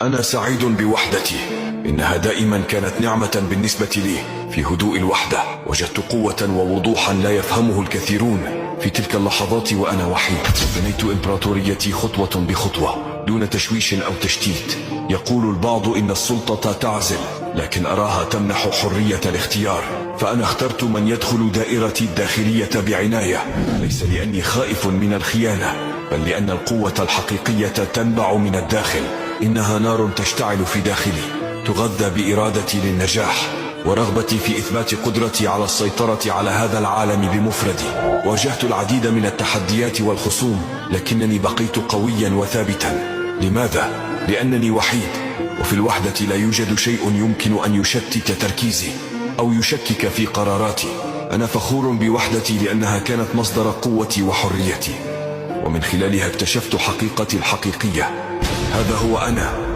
أنا سعيد بوحدتي، إنها دائما كانت نعمة بالنسبة لي. في هدوء الوحدة وجدت قوة ووضوحا لا يفهمه الكثيرون. في تلك اللحظات وأنا وحيد بنيت إمبراطوريتي خطوة بخطوة دون تشويش أو تشتيت. يقول البعض إن السلطة تعزل، لكن أراها تمنح حرية الاختيار. فأنا اخترت من يدخل دائرتي الداخلية بعناية، ليس لأني خائف من الخيانة، بل لأن القوة الحقيقية تنبع من الداخل. إنها نار تشتعل في داخلي، تغذى بإرادتي للنجاح ورغبتي في إثبات قدرتي على السيطرة على هذا العالم بمفردي. واجهت العديد من التحديات والخصوم، لكنني بقيت قويا وثابتا. لماذا؟ لأنني وحيد، وفي الوحدة لا يوجد شيء يمكن أن يشتت تركيزي أو يشكك في قراراتي. أنا فخور بوحدتي لأنها كانت مصدر قوتي وحريتي، ومن خلالها اكتشفت حقيقتي الحقيقية. هذا هو أنا.